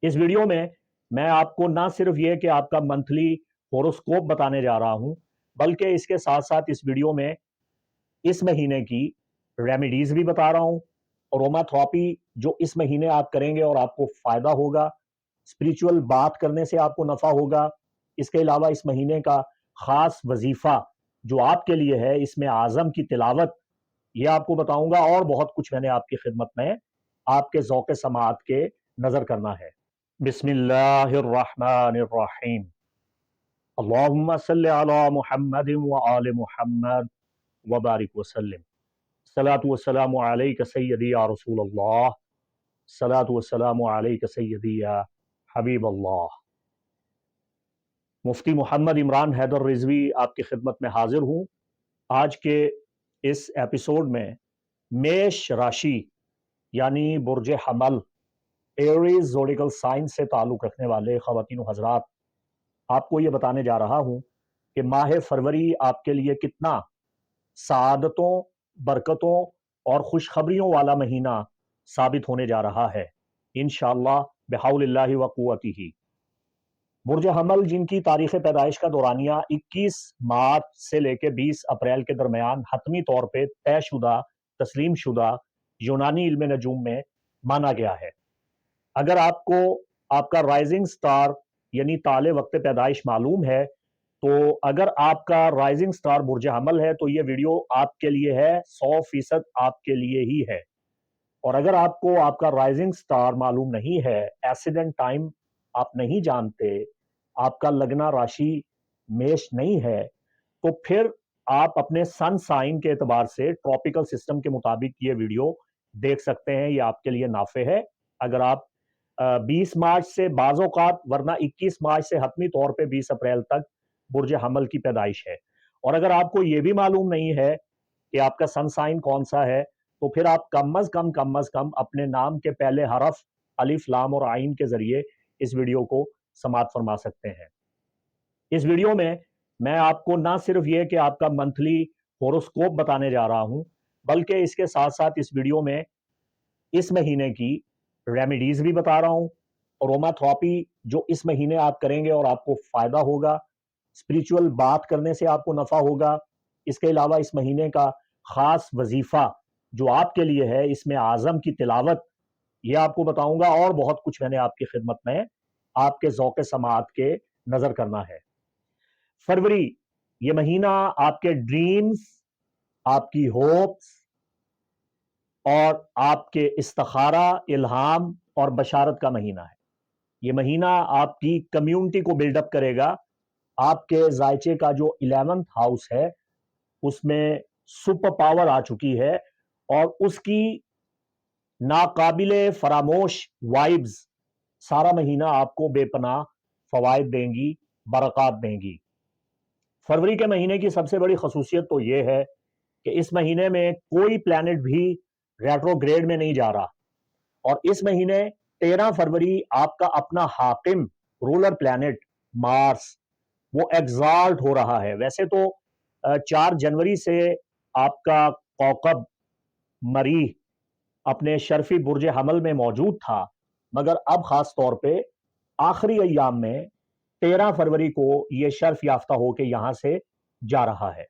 اس video میں آپ کو نہ صرف یہ کہ آپ کا منتھلی ہوروسکوپ بتانے جا رہا ہوں، بلکہ اس کے ساتھ ساتھ اس ویڈیو میں اس مہینے کی ریمیڈیز بھی بتا رہا ہوں، اروما تھراپی جو اس مہینے آپ کریں گے اور آپ کو فائدہ ہوگا، اسپریچول بات کرنے سے آپ کو نفع ہوگا۔ اس کے علاوہ اس مہینے کا خاص وظیفہ جو آپ کے لیے ہے، اس میں اعظم کی تلاوت، یہ آپ کو بتاؤں گا، اور بہت کچھ میں نے آپ کی خدمت میں آپ کے ذوق سماعت کے نظر کرنا ہے۔ بسم اللہ الرحمن الرحیم۔ اللہم صلی علی محمد وآل محمد وبارک وسلم۔ الصلاۃ والسلام علیک سیدی یا رسول اللہ، الصلاۃ والسلام علیک سیدی یا حبیب اللہ۔ مفتی محمد عمران حیدر رضوی آپ کی خدمت میں حاضر ہوں۔ آج کے اس ایپیسوڈ میں میش راشی یعنی برج حمل، ایریز زوڈیکل سائن سے تعلق رکھنے والے خواتین و حضرات، آپ کو یہ بتانے جا رہا ہوں کہ ماہ فروری آپ کے لیے کتنا سعادتوں، برکتوں اور خوشخبریوں والا مہینہ ثابت ہونے جا رہا ہے انشاءاللہ بحول اللہ و قوتہ۔ برج حمل جن کی تاریخ پیدائش کا دورانیہ 21 مارچ سے لے کے 20 اپریل کے درمیان حتمی طور پہ طے شدہ، تسلیم شدہ یونانی علم نجوم میں مانا گیا ہے۔ اگر آپ کو آپ کا رائزنگ سٹار یعنی طالع وقت پیدائش معلوم ہے، تو اگر آپ کا رائزنگ سٹار برج حمل ہے تو یہ ویڈیو آپ کے لیے ہے، 100% آپ کے لیے ہی ہے۔ اور اگر آپ کو آپ کا رائزنگ سٹار معلوم نہیں ہے، ایکسیڈنٹ ٹائم آپ نہیں جانتے، آپ کا لگنا راشی میش نہیں ہے، تو پھر آپ اپنے سن سائن کے اعتبار سے ٹراپیکل سسٹم کے مطابق یہ ویڈیو دیکھ سکتے ہیں، یہ آپ کے لیے نافع ہے۔ اگر آپ 20 مارچ سے بعض اوقات، ورنہ 21 مارچ سے حتمی طور پہ 20 اپریل تک برج حمل کی پیدائش ہے، اور اگر آپ کو یہ بھی معلوم نہیں ہے کہ آپ کا سن سائن کون سا ہے، تو پھر آپ کم از کم اپنے نام کے پہلے حرف الف، لام اور عین کے ذریعے اس ویڈیو کو سماعت فرما سکتے ہیں۔ اس ویڈیو میں آپ کو نہ صرف یہ کہ آپ کا منتھلی ہوروسکوپ بتانے جا رہا ہوں، بلکہ اس کے ساتھ ساتھ اس ویڈیو میں اس مہینے کی ریمیڈیز بھی بتا رہا ہوں، اروما تھراپی جو اس مہینے آپ کریں گے اور آپ کو فائدہ ہوگا، اسپریچول بات کرنے سے آپ کو نفع ہوگا۔ اس کے علاوہ اس مہینے کا خاص وظیفہ جو آپ کے لیے ہے، اس میں اعظم کی تلاوت، یہ آپ کو بتاؤں گا، اور بہت کچھ میں نے آپ کی خدمت میں آپ کے ذوق سماعت کے نظر کرنا ہے۔ فروری یہ مہینہ آپ کے ڈریمز، آپ کی ہوپس اور آپ کے استخارہ، الہام اور بشارت کا مہینہ ہے۔ یہ مہینہ آپ کی کمیونٹی کو بلڈ اپ کرے گا۔ آپ کے ذائچے کا جو 11th ہاؤس ہے، اس میں سپر پاور آ چکی ہے، اور اس کی ناقابل فراموش وائبز سارا مہینہ آپ کو بے پناہ فوائد دیں گی، برکات دیں گی۔ فروری کے مہینے کی سب سے بڑی خصوصیت تو یہ ہے کہ اس مہینے میں کوئی پلانٹ بھی ریٹروگریڈ میں نہیں جا رہا، اور اس مہینے 13 فروری آپ کا اپنا حاکم رولر پلانٹ مارس وہ ایگزالٹ ہو رہا ہے۔ ویسے تو 4 جنوری سے آپ کا کوکب مریخ اپنے شرفی برج حمل میں موجود تھا، مگر اب خاص طور پہ آخری ایام میں 13 فروری کو یہ شرف یافتہ ہو کے یہاں سے جا رہا ہے۔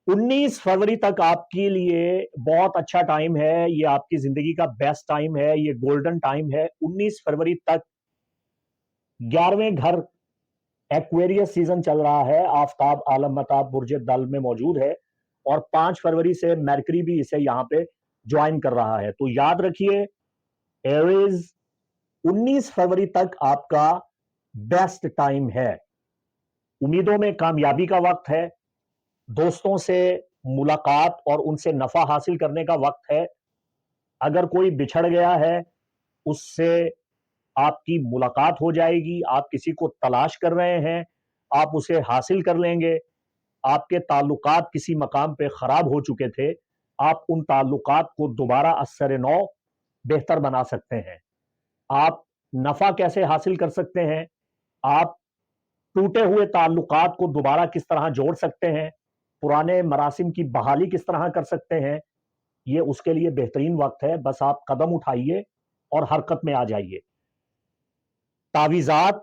19 فروری تک آپ کے لیے بہت اچھا ٹائم ہے، یہ آپ کی زندگی کا بیسٹ ٹائم ہے، یہ گولڈن ٹائم ہے۔ 19 فروری تک 11ویں گھر ایکویریس سیزن چل رہا ہے، آفتاب عالم متاب برج دل میں موجود ہے، اور 5 فروری سے میرکری بھی اسے یہاں پہ جوائن کر رہا ہے۔ تو یاد رکھیے، ایریز 19 فروری تک آپ کا بیسٹ ٹائم ہے۔ امیدوں میں کامیابی کا وقت ہے، دوستوں سے ملاقات اور ان سے نفع حاصل کرنے کا وقت ہے۔ اگر کوئی بچھڑ گیا ہے، اس سے آپ کی ملاقات ہو جائے گی، آپ کسی کو تلاش کر رہے ہیں، آپ اسے حاصل کر لیں گے۔ آپ کے تعلقات کسی مقام پہ خراب ہو چکے تھے، آپ ان تعلقات کو دوبارہ اثر نو بہتر بنا سکتے ہیں۔ آپ نفع کیسے حاصل کر سکتے ہیں، آپ ٹوٹے ہوئے تعلقات کو دوبارہ کس طرح جوڑ سکتے ہیں، پرانے مراسم کی بحالی کس طرح کر سکتے ہیں، یہ اس کے لیے بہترین وقت ہے۔ بس آپ قدم اٹھائیے اور حرکت میں آ جائیے۔ تعویذات،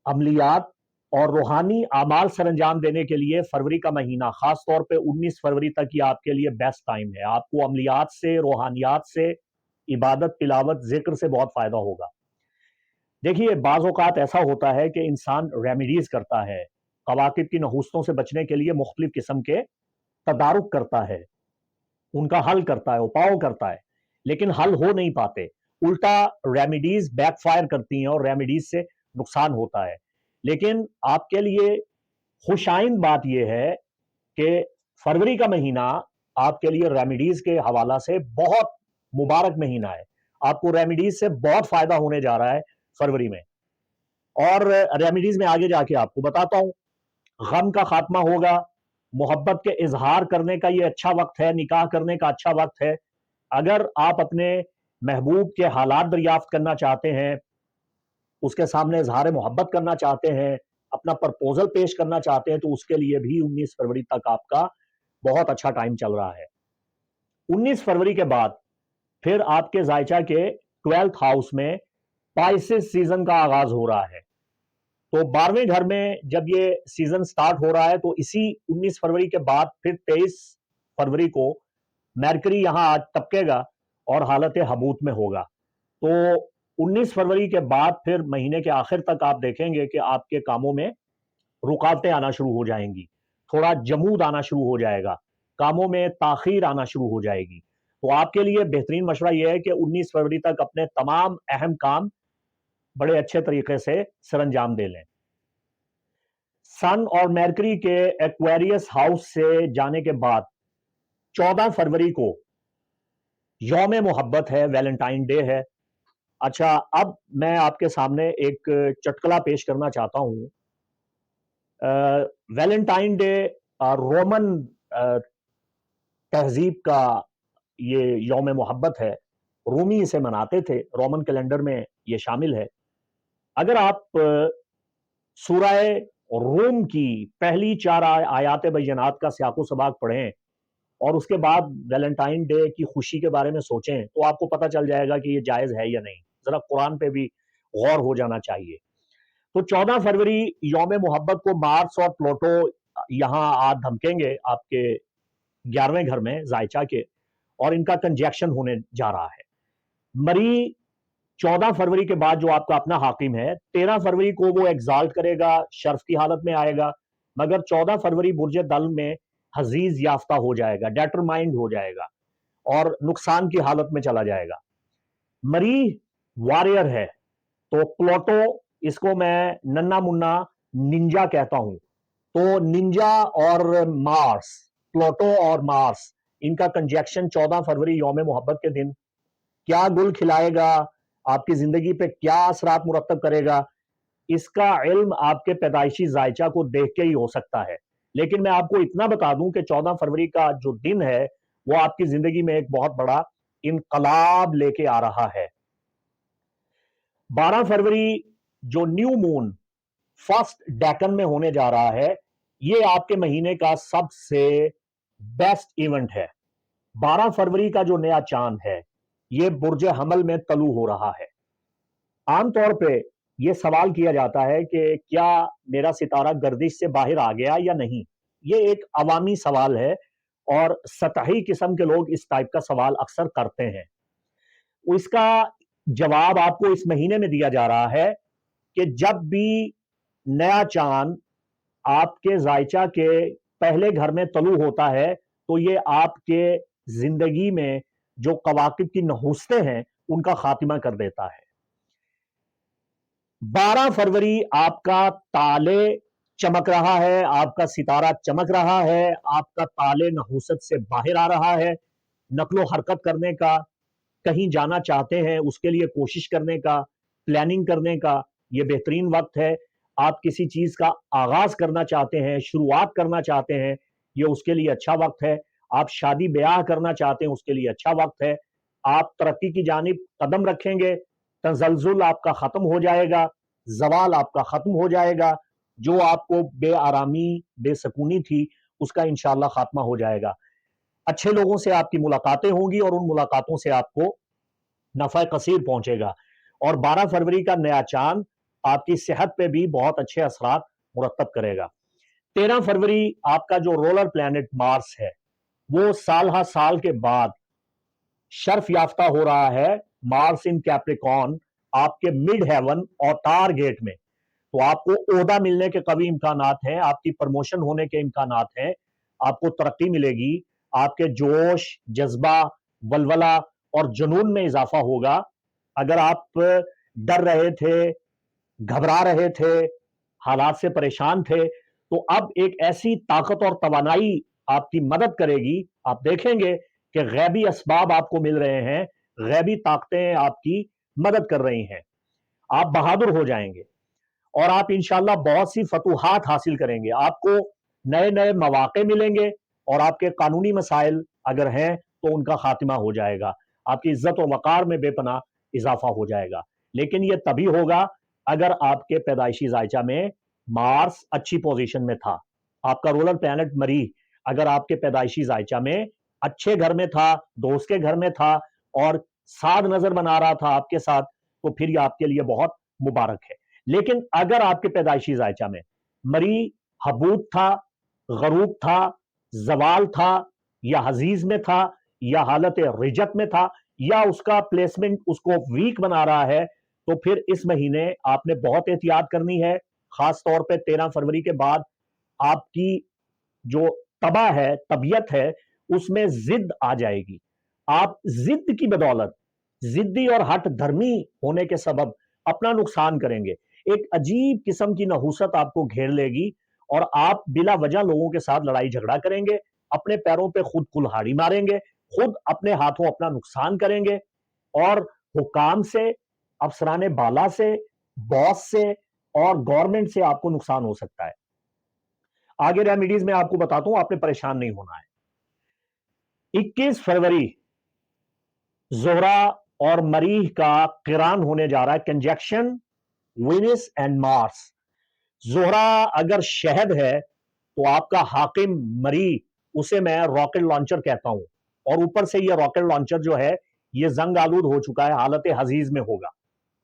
عملیات اور روحانی اعمال سر انجام دینے کے لیے فروری کا مہینہ خاص طور پہ 19 فروری تک یہ آپ کے لیے بیسٹ ٹائم ہے. آپ کو عملیات سے، روحانیات سے، عبادت، تلاوت، ذکر سے بہت فائدہ ہوگا. دیکھیے بعض اوقات ایسا ہوتا ہے کہ انسان ریمیڈیز کرتا ہے، قواقب کی نحوستوں سے بچنے کے لیے مختلف قسم کے تدارک کرتا ہے، ان کا حل کرتا ہے، اپاؤ کرتا ہے، لیکن حل ہو نہیں پاتے. الٹا ریمیڈیز بیک فائر کرتی ہیں اور ریمیڈیز سے نقصان ہوتا ہے. لیکن آپ کے لیے خوش آئند بات یہ ہے کہ فروری کا مہینہ آپ کے لیے ریمیڈیز کے حوالہ سے بہت مبارک مہینہ ہے. آپ کو ریمیڈیز سے بہت فائدہ ہونے جا رہا ہے فروری میں. اور ریمیڈیز میں آگے جا کے آپ کو بتاتا ہوں. غم کا خاتمہ ہوگا، محبت کے اظہار کرنے کا یہ اچھا وقت ہے، نکاح کرنے کا اچھا وقت ہے. اگر آپ اپنے محبوب کے حالات دریافت کرنا چاہتے ہیں، اس کے سامنے اظہار محبت کرنا چاہتے ہیں، اپنا پرپوزل پیش کرنا چاہتے ہیں، تو اس کے لیے بھی 19 فروری تک آپ کا بہت اچھا ٹائم چل رہا ہے. 19 فروری کے بعد پھر آپ کے ذائچہ کے 12th ہاؤس میں پائسس سیزن کا آغاز ہو رہا ہے. تو 12ویں گھر میں جب یہ سیزن سٹارٹ ہو رہا ہے تو اسی 19 فروری کے بعد پھر 23 فروری کو میرکری یہاں آج ٹپکے گا اور حالت حبوط میں ہوگا. تو 19 فروری کے بعد پھر مہینے کے آخر تک آپ دیکھیں گے کہ آپ کے کاموں میں رکاوٹیں آنا شروع ہو جائیں گی، تھوڑا جمود آنا شروع ہو جائے گا، کاموں میں تاخیر آنا شروع ہو جائے گی. تو آپ کے لیے بہترین مشورہ یہ ہے کہ 19 فروری تک اپنے تمام اہم کام بڑے اچھے طریقے سے سر انجام دے لیں. سن اور میرکری کے ایکویریس ہاؤس سے جانے کے بعد 14 فروری کو یوم محبت ہے، ویلنٹائن ڈے ہے. اچھا اب میں آپ کے سامنے ایک چٹکلا پیش کرنا چاہتا ہوں. ویلنٹائن ڈے رومن تہذیب کا یہ یوم محبت ہے، رومی اسے مناتے تھے، رومن کیلنڈر میں یہ شامل ہے. اگر آپ سورہ روم کی پہلی 4 آیات بینات کا سیاق و سباق پڑھیں اور اس کے بعد ویلنٹائن ڈے کی خوشی کے بارے میں سوچیں تو آپ کو پتہ چل جائے گا کہ یہ جائز ہے یا نہیں. ذرا قرآن پہ بھی غور ہو جانا چاہیے. تو 14 فروری یوم محبت کو مارس اور پلوٹو یہاں آ دھمکیں گے آپ کے 11ویں گھر میں ذائچہ کے، اور ان کا کنجیکشن ہونے جا رہا ہے. مری 14 فروری کے بعد جو آپ کا اپنا حاکم ہے، 13 فروری کو وہ ایگزالٹ کرے گا، شرف کی حالت میں آئے گا، مگر 14 فروری برج دل میں حزیز یافتہ ہو جائے گا، ڈیٹرمائنڈ ہو جائے گا اور نقصان کی حالت میں چلا جائے گا. مری واریر ہے، تو پلوٹو اس کو میں ننا منا ننجا کہتا ہوں. تو ننجا اور مارس، پلوٹو اور مارس، ان کا کنجیکشن 14 فروری یوم محبت کے دن کیا گل کھلائے گا، آپ کی زندگی پہ کیا اثرات مرتب کرے گا، اس کا علم آپ کے پیدائشی ذائچہ کو دیکھ کے ہی ہو سکتا ہے. لیکن میں آپ کو اتنا بتا دوں کہ 14 فروری کا جو دن ہے وہ آپ کی زندگی میں ایک بہت بڑا انقلاب لے کے آ رہا ہے. 12 فروری جو نیو مون فرسٹ ڈیکن میں ہونے جا رہا ہے، یہ آپ کے مہینے کا سب سے بیسٹ ایونٹ ہے. 12 فروری کا جو نیا چاند ہے یہ برج حمل میں طلوع ہو رہا ہے. عام طور پہ یہ سوال کیا جاتا ہے کہ کیا میرا ستارہ گردش سے باہر آ گیا یا نہیں. یہ ایک عوامی سوال ہے اور سطحی قسم کے لوگ اس ٹائپ کا سوال اکثر کرتے ہیں. اس کا جواب آپ کو اس مہینے میں دیا جا رہا ہے کہ جب بھی نیا چاند آپ کے ذائچہ کے پہلے گھر میں طلوع ہوتا ہے تو یہ آپ کے زندگی میں جو کواکب کی نحوستیں ہیں ان کا خاتمہ کر دیتا ہے. 12 فروری آپ کا تالے چمک رہا ہے، آپ کا ستارہ چمک رہا ہے، آپ کا تالے نحوست سے باہر آ رہا ہے. نقل و حرکت کرنے کا، کہیں جانا چاہتے ہیں اس کے لیے کوشش کرنے کا، پلاننگ کرنے کا یہ بہترین وقت ہے. آپ کسی چیز کا آغاز کرنا چاہتے ہیں، شروعات کرنا چاہتے ہیں، یہ اس کے لیے اچھا وقت ہے. آپ شادی بیاہ کرنا چاہتے ہیں اس کے لیے اچھا وقت ہے. آپ ترقی کی جانب قدم رکھیں گے، تزلزل آپ کا ختم ہو جائے گا، زوال آپ کا ختم ہو جائے گا، جو آپ کو بے آرامی، بے سکونی تھی اس کا انشاءاللہ خاتمہ ہو جائے گا. اچھے لوگوں سے آپ کی ملاقاتیں ہوں گی اور ان ملاقاتوں سے آپ کو نفع کثیر پہنچے گا. اور 12 فروری کا نیا چاند آپ کی صحت پہ بھی بہت اچھے اثرات مرتب کرے گا۔ 13 فروری آپ کا جو رولر پلانٹ مارس ہے وہ سال ہر سال کے بعد شرف یافتہ ہو رہا ہے مارس ان کیپریکون آپ کے مڈ ہیون اور ٹارگیٹ میں، تو آپ کو عہدہ ملنے کے قوی امکانات ہیں، آپ کی پرموشن ہونے کے امکانات ہیں، آپ کو ترقی ملے گی، آپ کے جوش، جذبہ، ولولہ اور جنون میں اضافہ ہوگا۔ اگر آپ ڈر رہے تھے، گھبرا رہے تھے، حالات سے پریشان تھے، تو اب ایک ایسی طاقت اور توانائی آپ کی مدد کرے گی، آپ دیکھیں گے کہ غیبی اسباب آپ کو مل رہے ہیں، غیبی طاقتیں آپ کی مدد کر رہی ہیں، آپ بہادر ہو جائیں گے اور آپ انشاءاللہ بہت سی فتوحات حاصل کریں گے، آپ کو نئے نئے مواقع ملیں گے اور آپ کے قانونی مسائل اگر ہیں تو ان کا خاتمہ ہو جائے گا، آپ کی عزت و وقار میں بے پناہ اضافہ ہو جائے گا۔ لیکن یہ تبھی ہوگا اگر آپ کے پیدائشی زائچہ میں مارس اچھی پوزیشن میں تھا، آپ کا رولر پلانٹ مریخ اگر آپ کے پیدائشی زائچہ میں اچھے گھر میں تھا، دوست کے گھر میں تھا اور سعد نظر بنا رہا تھا آپ کے ساتھ، تو پھر یہ آپ کے لیے بہت مبارک ہے۔ لیکن اگر آپ کے پیدائشی زائچہ میں مری حبوط تھا، غروب تھا، زوال تھا، یا حزیز میں تھا، یا حالت رجت میں تھا، یا اس کا پلیسمنٹ اس کو ویک بنا رہا ہے، تو پھر اس مہینے آپ نے بہت احتیاط کرنی ہے، خاص طور پہ 13 فروری کے بعد آپ کی جو طبع ہے، طبیعت ہے، اس میں ضد آ جائے گی، آپ ضد کی بدولت، ضدی اور ہٹ دھرمی ہونے کے سبب اپنا نقصان کریں گے، ایک عجیب قسم کی نحوست آپ کو گھیر لے گی اور آپ بلا وجہ لوگوں کے ساتھ لڑائی جھگڑا کریں گے، اپنے پیروں پہ خود کلہاڑی ماریں گے، خود اپنے ہاتھوں اپنا نقصان کریں گے، اور حکام سے، افسران بالا سے، باس سے اور گورنمنٹ سے آپ کو نقصان ہو سکتا ہے۔ آگے ریمیڈیز میں آپ کو بتاتا ہوں، آپ نے پریشان نہیں ہونا ہے۔ 21 فروری زہرہ اور مریخ کا قران ہونے جا رہا ہے، کنجیکشن وینس اینڈ مارس۔ زہرہ اگر شہد ہے تو آپ کا حاکم مریخ، اسے میں راکٹ لانچر کہتا ہوں، اور اوپر سے یہ راکٹ لانچر جو ہے یہ زنگ آلود ہو چکا ہے، حالت حزیز میں ہوگا،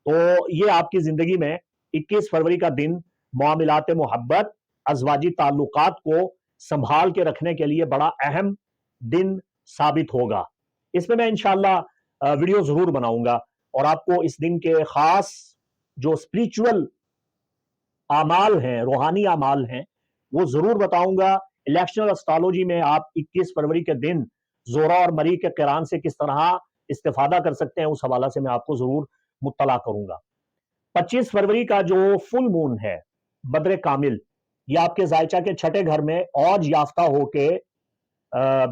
تو یہ آپ کی زندگی میں 21 فروری کا دن معاملات محبت، ازواجی تعلقات کو سنبھال کے رکھنے کے لیے بڑا اہم دن ثابت ہوگا۔ اس میں انشاءاللہ ویڈیو ضرور بناؤں گا اور آپ کو اس دن کے خاص جو اسپریچول اعمال ہیں، روحانی اعمال ہیں، وہ ضرور بتاؤں گا۔ الیکشنل اسٹرالوجی میں آپ 21 فروری کے دن زہرہ اور مریخ کے قران سے کس طرح استفادہ کر سکتے ہیں، اس حوالہ سے میں آپ کو ضرور مطلع کروں گا۔ 25 فروری کا جو فل مون ہے، بدر کامل، یہ آپ کے زائچہ کے چھٹے گھر میں اوج یافتہ ہو کے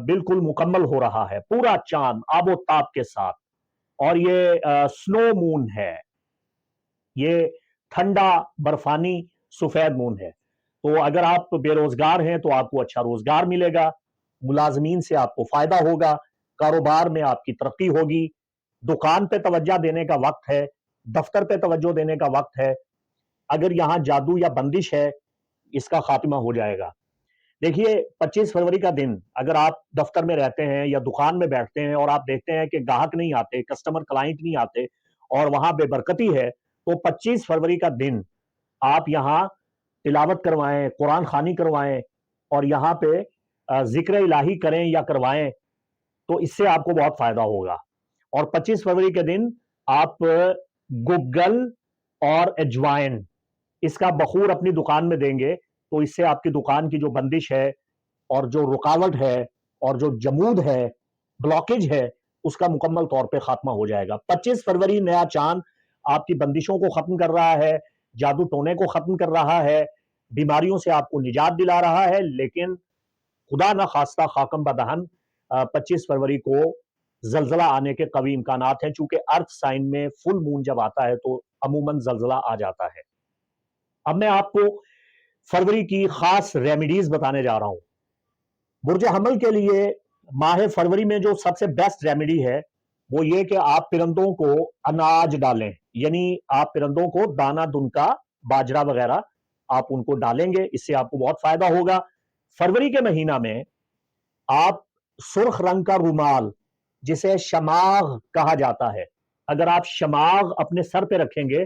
بالکل مکمل ہو رہا ہے، پورا چاند آب و تاب کے ساتھ، اور یہ سنو مون ہے، یہ ٹھنڈا برفانی سفید مون ہے، تو اگر آپ بے روزگار ہیں تو آپ کو اچھا روزگار ملے گا، ملازمین سے آپ کو فائدہ ہوگا، کاروبار میں آپ کی ترقی ہوگی، دکان پہ توجہ دینے کا وقت ہے، دفتر پہ توجہ دینے کا وقت ہے، اگر یہاں جادو یا بندش ہے اس کا خاتمہ ہو جائے گا۔ دیکھیے 25 فروری کا دن اگر آپ دفتر میں رہتے ہیں یا دکان میں بیٹھتے ہیں اور آپ دیکھتے ہیں کہ گاہک نہیں آتے، کسٹمر کلائنٹ نہیں آتے اور وہاں بے برکتی ہے، تو 25 فروری کا دن آپ یہاں تلاوت کروائیں، قرآن خوانی کروائیں اور یہاں پہ ذکر الہی کریں یا کروائیں، تو اس سے آپ کو بہت فائدہ ہوگا۔ اور 25 فروری کے دن آپ گگل اور اجوائن اس کا بخور اپنی دکان میں دیں گے تو اس سے آپ کی دکان کی جو بندش ہے اور جو رکاوٹ ہے اور جو جمود ہے، بلاکیج ہے، اس کا مکمل طور پہ خاتمہ ہو جائے گا۔ 25 فروری نیا چاند آپ کی بندشوں کو ختم کر رہا ہے، جادو ٹونے کو ختم کر رہا ہے، بیماریوں سے آپ کو نجات دلا رہا ہے، لیکن خدا نہ خواستہ خاکم بدہن 25 فروری کو زلزلہ آنے کے قوی امکانات ہیں، چونکہ ارتھ سائن میں فل مون جب آتا ہے تو عموماً زلزلہ آ جاتا ہے۔ اب میں آپ کو فروری کی خاص ریمیڈیز بتانے جا رہا ہوں۔ برج حمل کے لیے ماہ فروری میں جو سب سے بیسٹ ریمیڈی ہے وہ یہ کہ آپ پرندوں کو اناج ڈالیں، یعنی آپ پرندوں کو دانہ دنکا، باجرہ وغیرہ آپ ان کو ڈالیں گے، اس سے آپ کو بہت فائدہ ہوگا۔ فروری کے مہینہ میں آپ سرخ رنگ کا رومال، جسے شماغ کہا جاتا ہے، اگر آپ شماغ اپنے سر پہ رکھیں گے